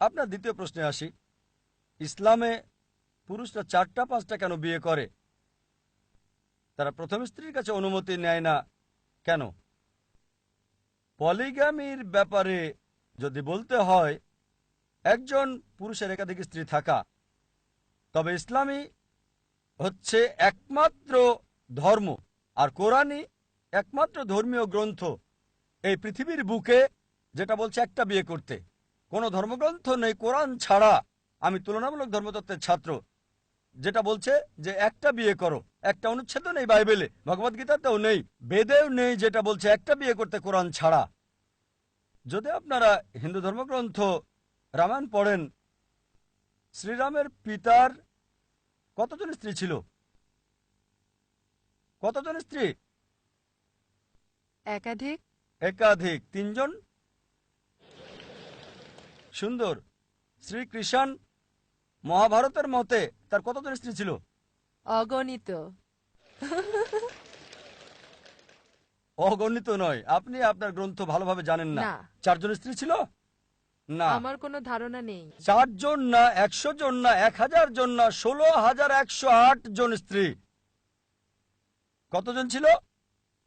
আপনার দ্বিতীয় প্রশ্নে আসি, ইসলামে পুরুষরা 4টা 5টা কেন বিয়ে করে? তারা প্রথম স্ত্রীর কাছে অনুমতি নেয় না কেন? পলিগামির ব্যাপারে যদি বলতে হয়, একজন পুরুষের একাধিক স্ত্রী থাকা, তবে ইসলামী হচ্ছে একমাত্র ধর্ম, আর কোরআনই একমাত্র ধর্মীয় গ্রন্থ এই পৃথিবীর বুকে যেটা বলছে একটা বিয়ে করতে। কোনো ধর্মগ্রন্থ নেই কোরআন ছাড়া, আমি তুলনামূলক ধর্মতত্ত্বের ছাত্র, যেটা বলছে যে একটা বিয়ে করো। একটা অনুচ্ছেদ নেই বাইবেলে, ভগবদ্গীতাতেও নেই, বেদেও নেই যেটা বলছে একটা বিয়ে করতে কোরআন ছাড়া। যদি আপনারা হিন্দু ধর্মগ্রন্থ রামায়ণ পড়েন, শ্রীরামের পিতার কতজন স্ত্রী ছিল? কতজন স্ত্রী? একাধিক। একাধিক, 3 জন। সুন্দর। শ্রীকৃষ্ণ মহাভারতের মতে তার কতজন স্ত্রী ছিল? অগণিত। অগণিত নয়, আপনি আপনার গ্রন্থ ভালোভাবে জানেন না। না, 4 জন স্ত্রী ছিল না। আমার কোনো ধারণা নেই। 4 জন না, 100 জন না, 1000 জন না, 16,108 জন স্ত্রী। কতজন ছিল?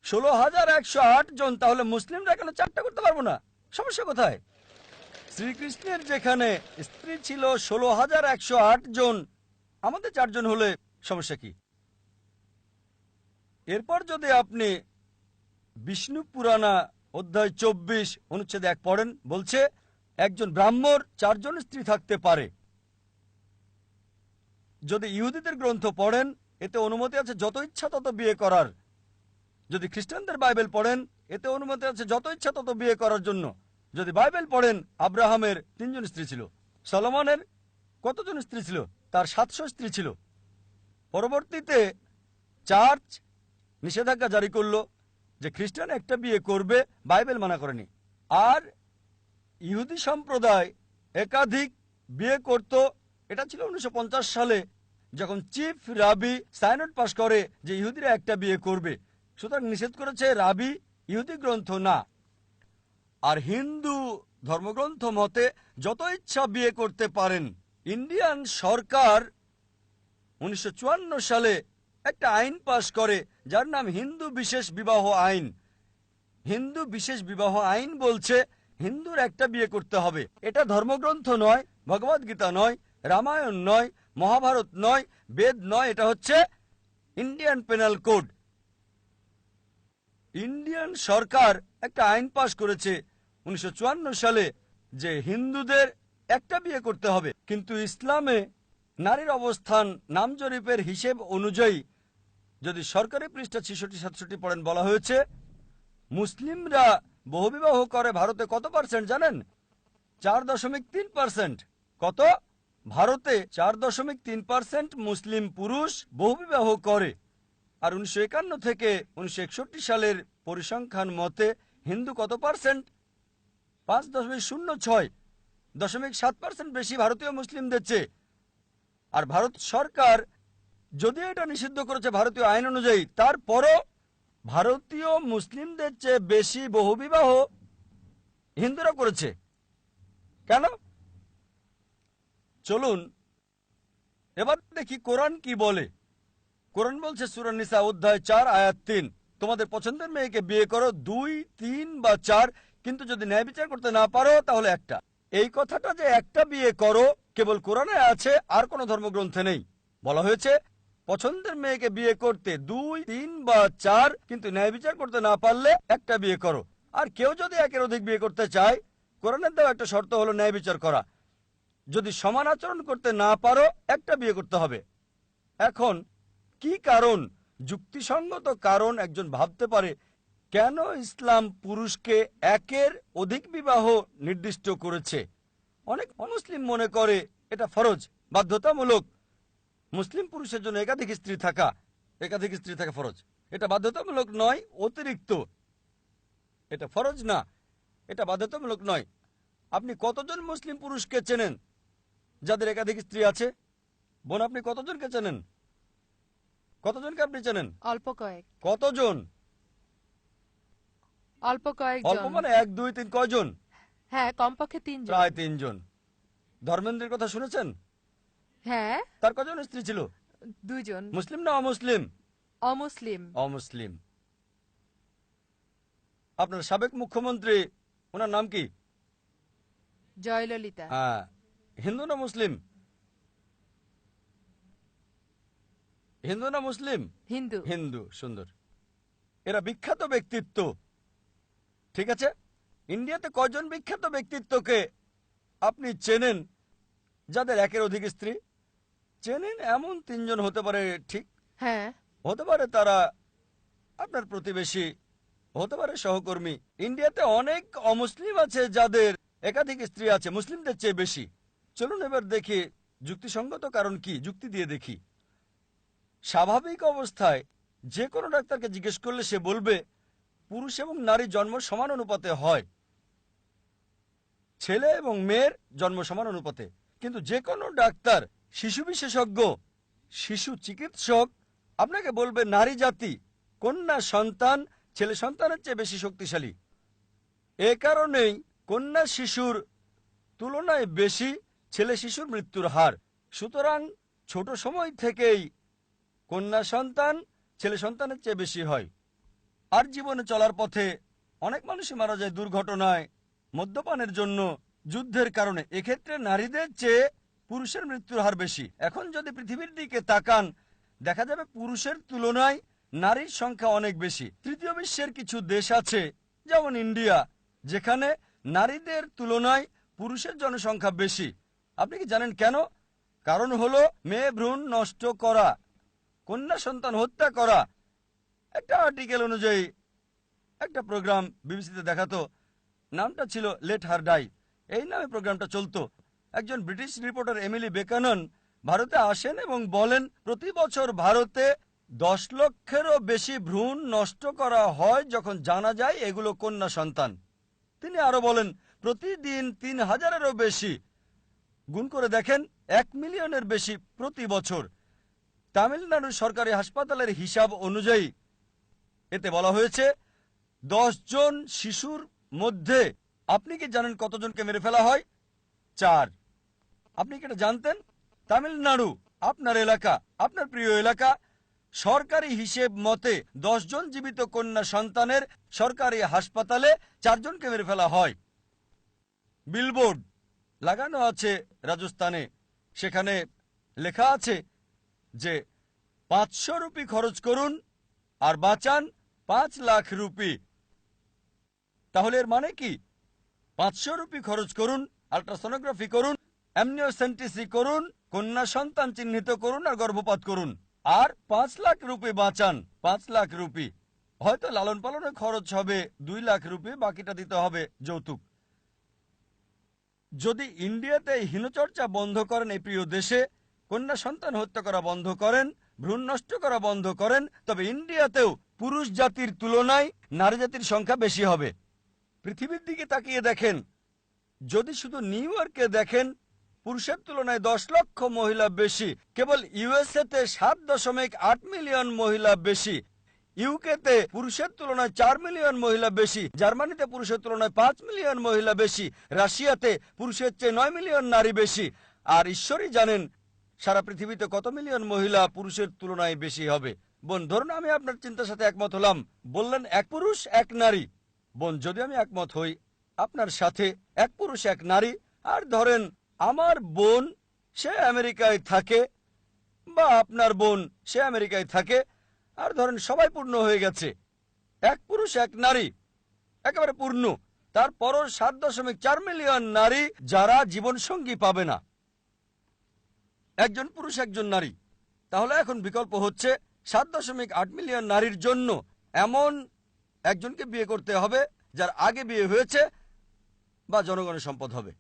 16,108 জন। তাহলে মুসলিমরা কেন 4টা করতে পারবো না? সমস্যা কোথায়? শ্রীকৃষ্ণের যেখানে স্ত্রী ছিল 16,108 জন, আমাদের 4 জন হলে সমস্যা কি? এরপর যদি আপনি বিষ্ণু পুরাণা অধ্যায় 24 অনুচ্ছেদ 1 পড়েন, বলছে একজন ব্রাহ্মণ 4 জন স্ত্রী থাকতে পারে। যদি ইহুদিদের গ্রন্থ পড়েন, এতে অনুমতি আছে যত ইচ্ছা তত বিয়ে করার। যদি খ্রিস্টানদের বাইবেল পড়েন, এতে অনুমতি আছে যত ইচ্ছা তত বিয়ে করার জন্য। যদি বাইবেল পড়েন, আব্রাহামের 3 জন স্ত্রী ছিল। সলোমনের কতজন স্ত্রী ছিল? তার 700 স্ত্রী ছিল। পরবর্তীতে চার্চ নিষেধাজ্ঞা জারি করলো যে খ্রিস্টান একটা বিয়ে করবে, বাইবেল মানা করেনি। আর ইহুদি সম্প্রদায় একাধিক বিয়ে করত। এটা ছিল 1950 সালে, যখন চিফ রাবি সাইনড পাশ করে যে ইহুদিরা একটা বিয়ে করবে। সুতরাং নিষেধ করেছে রাবি, ইহুদি গ্রন্থ না। আর হিন্দু ধর্মগ্রন্থ মতে যত ইচ্ছা বিয়ে করতে পারেন। ইন্ডিয়ান সরকার 1954 সালে একটা আইন পাশ করে যার নাম হিন্দু বিশেষ বিবাহ আইন। হিন্দু বিশেষ বিবাহ আইন বলছে হিন্দুর একটা বিয়ে করতে হবে। এটা ধর্মগ্রন্থ নয়, ভগবদ্গীতা নয়, রামায়ণ নয়, মহাভারত নয়, বেদ নয়, এটা হচ্ছে ইন্ডিয়ান পেনাল কোড। ইন্ডিয়ান সরকার একটা আইন পাশ করেছে 1954 সালে যে হিন্দুদের একটা বিয়ে করতে হবে। কিন্তু ইসলামে নারীর অবস্থান নাম জরিপের হিসেব অনুযায়ী, যদি সরকারি পৃষ্ঠা 66-67 পড়েন, বলা হয়েছে মুসলিমরা বহুবিবাহ করে ভারতে কত পার্সেন্ট জানেন? 4.3%। কত? ভারতে 4.3% মুসলিম পুরুষ বহুবিবাহ করে। আর 1951 থেকে 1961 সালের পরিসংখ্যান মতে হিন্দু কত পার্সেন্ট? 5.06% বেশি ভারতীয় মুসলিমদের চেয়ে। আর ভারত সরকার যদিও এটা নিষিদ্ধ করেছে ভারতীয় আইন অনুযায়ী, তারপরও ভারতীয় মুসলিমদের চেয়ে বেশি বহুবিবাহ হিন্দুরা করেছে। কেন? চলুন এবার দেখি কোরআন কি বলে। কোরআন বলছে সূরা নিসা অধ্যায় 4 আয়াত 3, তোমাদের পছন্দের মেয়েকে বিয়ে করো 2, 3 বা 4, কিন্তু যদি ন্যায় বিচার করতে না পারো তাহলে একটা। এই কথাটা যে একটা বিয়ে করো কেবল কোরআনে আছে, আর কোনো ধর্মগ্রন্থে নেই। বলা হয়েছে পছন্দের মেয়েকে বিয়ে করতে 2, 3 বা 4, কিন্তু ন্যায় বিচার করতে না পারলে একটা বিয়ে করো। আর কেউ যদি একের অধিক বিয়ে করতে চায়, কোরআনের দেওয়া একটা শর্ত হলো ন্যায় বিচার করা। যদি সমান আচরণ করতে না পারো একটা বিয়ে করতে হবে। এখন কি কারণ, যুক্তিসঙ্গত কারণ একজন ভাবতে পারে কেন ইসলাম পুরুষকে একের অধিক বিবাহ নির্দিষ্ট করেছে? অনেক অমুসলিম মনে করে এটা ফরজ, বাধ্যতামূলক। মুসলিম পুরুষের জন্য একাধিক স্ত্রী থাকা ফরজ। এটা বাধ্যতামূলক নয়, অতিরিক্ত। এটা ফরজ না, এটা বাধ্যতামূলক নয়। আপনি কতজন মুসলিম পুরুষকে চেনেন যাদের একাধিক স্ত্রী আছে? বোন, আপনি কতজনকে চেনেন? কতজনকে আপনি চেনেন? অল্প কয়েক। কতজন? অল্প অল্প কয়েকজন। মানে 1, 2, 3, কয়জন? হ্যাঁ, কমপক্ষে 3 জন। প্রায় 3 জন। ধর্মেন্দ্রের কথা শুনেছেন? হ্যাঁ, তার কজন স্ত্রী ছিল? 2 জন। মুসলিম না অমুসলিম? অমুসলিম। অমুসলিম। আপনার সাবেক মুখ্যমন্ত্রী, ওনার নাম কি? জয়ললিতা। হ্যাঁ। হিন্দু না মুসলিম? হিন্দু না মুসলিম? হিন্দু। হিন্দু। সুন্দর। এরা বিখ্যাত ব্যক্তিত্ব, ঠিক আছে? ইন্ডিয়াতে কয়জন বিখ্যাত ব্যক্তিত্বকে আপনি চেনেন যাদের একের অধিক স্ত্রী? চেনেন এমন 3 জন হতে পারে, ঠিক? হ্যাঁ। হতে পারে তারা আপনার প্রতিবেশী, হতে পারে সহকর্মী। ইন্ডিয়াতে অনেক অমুসলিম আছে যাদের একাধিক স্ত্রী আছে, মুসলিমদের চেয়ে বেশি। চলুন এবার দেখি যুক্তিসঙ্গত কারণ কি, যুক্তি দিয়ে দেখি। স্বাভাবিক অবস্থায় যে কোনো ডাক্তারকে জিজ্ঞেস করলে সে বলবে পুরুষ এবং নারী জন্ম সমান অনুপাতে হয়, ছেলে এবং মেয়ের জন্ম সমান অনুপাতে। কিন্তু যে কোনো ডাক্তার, শিশু বিশেষজ্ঞ, শিশু চিকিৎসক আপনাকে বলবে নারী জাতি, কন্যা সন্তান ছেলে সন্তানের চেয়ে বেশি শক্তিশালী। এ কারণেই কন্যা শিশুর তুলনায় বেশি ছেলে শিশুর মৃত্যুর হার। সুতরাং ছোট সময় থেকেই কন্যা সন্তান ছেলে সন্তানের চেয়ে বেশি হয়। আর জীবনে চলার পথে অনেক মানুষই মারা যায় দুর্ঘটনায়, মদ্যপানের জন্য, যুদ্ধের কারণে। এক্ষেত্রে নারীদের চেয়ে পুরুষের মৃত্যুর হার বেশি। এখন যদি পৃথিবীর দিকে তাকান, দেখা যাবে পুরুষের তুলনায় নারীর সংখ্যা অনেক বেশি। তৃতীয় বিশ্বের কিছু দেশ আছে, যেমন ইন্ডিয়া, যেখানে নারীদের তুলনায় পুরুষের জনসংখ্যা বেশি। আপনি কি জানেন কেন? কারণ হলো মেয়ে ভ্রূণ নষ্ট করা, কন্যা সন্তান হত্যা করা। একটা আর্টিকেল অনুযায়ী একটা প্রোগ্রাম বিবিসিতে দেখাতো, নামটা ছিল লেট হার ডাই, এই নামে প্রোগ্রামটা চলতো। একজন ব্রিটিশ রিপোর্টার এমিলি বেকানন ভারতে আসেন এবং বলেন প্রতি বছর ভারতে 10 লক্ষেরও বেশি ভ্রূণ নষ্ট করা হয় যখন জানা যায় এগুলো কন্যা সন্তান। তিনি আরো বলেন প্রতিদিন 3000-এরও বেশি, গুণ করে দেখেন 1 মিলিয়নের বেশি প্রতি বছর। তামিলনাড়ুর সরকারি হাসপাতালের হিসাব অনুযায়ী এতে বলা হয়েছে 10 জন শিশুর মধ্যে আপনি কি জানেন কতজনকে মেরে ফেলা হয়? 4। আপনি কি এটা জানতেন? তামিলনাড়ু, আপনার এলাকা, আপনার প্রিয় এলাকা, সরকারি হিসেব মতে 10 জন জীবিত কন্যা সন্তানের সরকারি হাসপাতালে 4 জনকে মেরে ফেলা হয়। বিলবোর্ড লাগানো আছে রাজস্থানে, সেখানে লেখা আছে যে 500 রুপি খরচ করুন আর বাঁচান 5 লাখ রুপি। তাহলে এর মানে কি? 500 রুপি খরচ করুন, আল্ট্রাসোনোগ্রাফি করুন, অ্যামনিওসেন্টিসি করুন, কন্যা সন্তান চিহ্নিত করুন আর গর্ভপাত করুন, আর 5 লাখ রুপি বাঁচান। 5 লাখ রুপি। হয়তো লালন পালনের খরচ হবে 2 লাখ রুপি, বাকিটা দিতে হবে যৌতুক। যদি ইন্ডিয়াতে হীনচর্চা বন্ধ করেন, এই প্রিয় দেশে কন্যা সন্তান হত্যা করা বন্ধ করেন, ভ্রূণ নষ্ট করা বন্ধ করেন, তবে ইন্ডিয়াতেও পুরুষ জাতির তুলনায় নারী জাতির সংখ্যা বেশি হবে। পৃথিবীর দিকে তাকিয়ে দেখেন, যদি শুধু নিউ ইয়র্কে দেখেন, পুরুষের তুলনায় 10 লক্ষ মহিলা বেশি। কেবল ইউএসএতে 7.8 মিলিয়ন মহিলা বেশি। ইউকেতে পুরুষের তুলনায় 4 মিলিয়ন মহিলা বেশি। জার্মানিতে পুরুষের তুলনায় 5 মিলিয়ন মহিলা বেশি। রাশিয়াতে পুরুষের চেয়ে 9 মিলিয়ন নারী বেশি। আর ঈশ্বরই জানেন সারা পৃথিবীতে কত মিলিয়ন মহিলা পুরুষের তুলনায় বেশি হবে। বোন, ধরুন আমি আপনার চিন্তার সাথে একমত হলাম, বললেন এক পুরুষ এক নারী। বোন, যদি আমি একমত হই আপনার সাথে, এক পুরুষ এক নারী, আর ধরেন আমার বোন সে আমেরিকায় থাকে, বা আপনার বোন সে আমেরিকায় থাকে, আর ধরেন সবাই পূর্ণ হয়ে গেছে, এক পুরুষ এক নারী, একেবারে পূর্ণ। তারপরও 7.4 মিলিয়ন নারী যারা জীবনসঙ্গী পাবে না, একজন পুরুষ একজন নারী। তাহলে এখন বিকল্প হচ্ছে 7.8 মিলিয়ন নারীর জন্য এমন একজনকে বিয়ে করতে হবে যার আগে বিয়ে হয়েছে বা জনগণের সম্পদ হবে।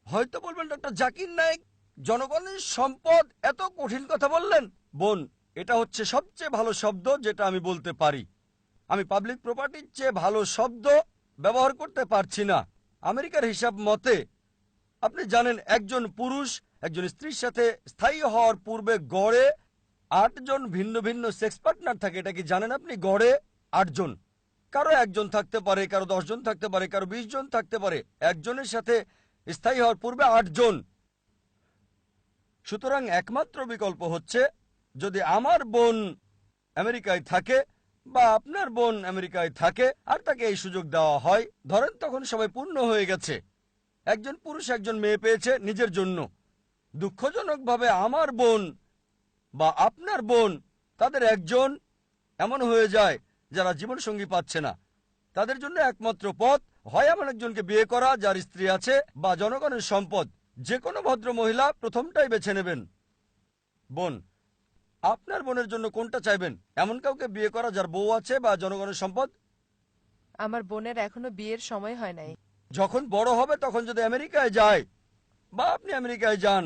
হয়তো বলবেন ডক্টর জাকির নায়েক জনগণের সম্পদ, এত কঠিন কথা বললেন। বোন, এটা হচ্ছে সবচেয়ে ভালো শব্দ যেটা আমি বলতে পারি। আমি পাবলিক প্রপার্টির চেয়ে ভালো শব্দ ব্যবহার করতে পারছি না। আমেরিকার হিসাব মতে আপনি জানেন একজন পুরুষ একজন স্ত্রীর সাথে স্থায়ী হওয়ার পূর্বে গড়ে 8 জন ভিন্ন ভিন্ন সেক্স পার্টনার থাকে। এটা কি জানেন আপনি? গড়ে 8 জন। কারো 1 জন থাকতে পারে, কারো 10 জন থাকতে পারে, কারো 20 জন থাকতে পারে। একজনের সাথে স্থায়ী হওয়ার পূর্বে 8 জন। সুতরাং একমাত্র বিকল্প হচ্ছে যদি আমার বোন আমেরিকায় থাকে বা আপনার বোন আমেরিকায় থাকে আর তাকে এই সুযোগ দেওয়া হয়, ধরেন তখন সবাই পূর্ণ হয়ে গেছে, একজন পুরুষ একজন মেয়ে পেয়েছে নিজের জন্য। দুঃখজনকভাবে আমার বোন বা আপনার বোন তাদের একজন এমন হয়ে যায় যারা জীবনসঙ্গী পাচ্ছে না। তাদের জন্য একমাত্র পথ হয় এমন একজনকে বিয়ে করা যার স্ত্রী আছে বা জনগণের সম্পদ। যে কোনো ভদ্র মহিলা প্রথমটাই বেছে নেবেন। বোন, আপনার বোনের জন্য কোনটা চাইবেন? এমন কাউকে বিয়ে করা যার বউ আছে বা জনগণের সম্পদ? আমার বোনের এখনো বিয়ের সময় হয় নাই। যখন বড় হবে তখন যদি আমেরিকায় যায় বা আপনি আমেরিকায় যান,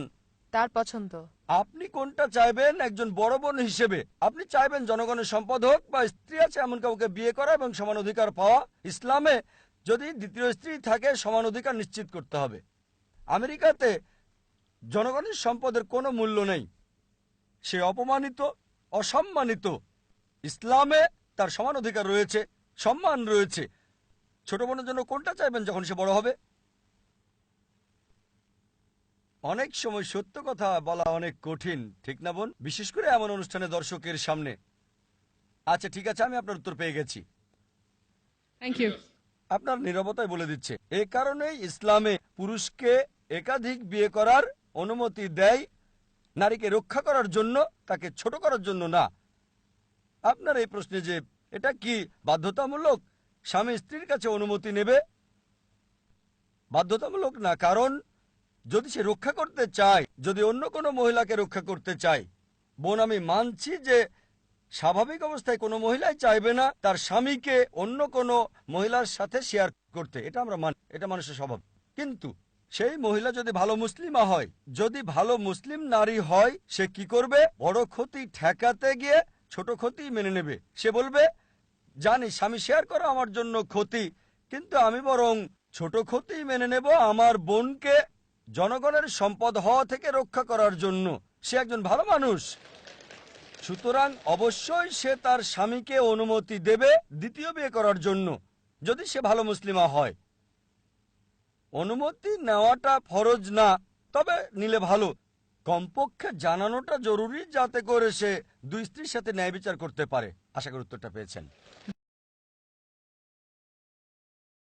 তার পছন্দ। আপনি কোনটা চাইবেন? একজন বড় বোন হিসেবে আপনি চাইবেন জনগণের সম্পদ হোক বা স্ত্রী আছে এমন কাউকে বিয়ে করা এবং সমান অধিকার পাওয়া? ইসলামে যদি দ্বিতীয় স্ত্রী থাকে সমান অধিকার নিশ্চিত করতে হবে। আমেরিকাতে জনগণের সম্পদের কোনো মূল্য নেই, সে অপমানিত, অসম্মানিত। ইসলামে তার সমান অধিকার রয়েছে, সম্মান রয়েছে। ছোট বোনের জন্য কোনটা চাইবেন যখন সে বড় হবে? অনেক সময় সত্য কথা বলা অনেক কঠিন, ঠিক না বোন? বিশেষ করে এমন অনুষ্ঠানে দর্শকের সামনে। আচ্ছা ঠিক আছে, আমি আপনার উত্তর পেয়ে গেছি। Thank you. আপনার নীরবতায় বলে দিচ্ছে। এই কারণেই ইসলামে পুরুষকে একাধিক বিয়ে করার অনুমতি দেয়, নারীকে রক্ষা করার জন্য, তাকে ছোট করার জন্য না। আপনার এই প্রশ্নে যে এটা কি বাধ্যতামূলক স্বামী স্ত্রীর কাছে অনুমতি নেবে, বাধ্যতামূলক না। কারণ যদি সে রক্ষা করতে চায়, যদি অন্য কোনো মহিলাকে রক্ষা করতে চায়, বোন আমি মানছি যে স্বাভাবিক অবস্থায় কোনো মহিলাই চাইবে না তার স্বামীকে অন্য কোনো মহিলার সাথে শেয়ার করতে, এটা আমরা মানি, এটা মানুষের স্বভাব। কিন্তু সেই মহিলা যদি ভালো মুসলিমা হয়, যদি ভালো মুসলিম নারী হয়, সে কি করবে? বড় ক্ষতি ঠেকাতে গিয়ে ছোট ক্ষতি মেনে নেবে। সে বলবে জানি স্বামী শেয়ার করা আমার জন্য ক্ষতি, কিন্তু আমি বরং ছোট ক্ষতি মেনে নেব আমার বোনকে জনগণের সম্পদ হওয়া থেকে রক্ষা করার জন্য। সে একজন ভালো মানুষ, সুতরাং অবশ্যই সে তার স্বামীকে অনুমতি দেবে দ্বিতীয় বিয়ে করার জন্য, যদি সে ভালো মুসলিমা হয়। অনুমতি নেওয়াটা ফরজ না, তবে নিলে ভালো। কমপক্ষে জানানোটা জরুরি যাতে করে সে দুই স্ত্রীর সাথে ন্যায় বিচার করতে পারে। আশা করি উত্তরটা পেয়েছেন।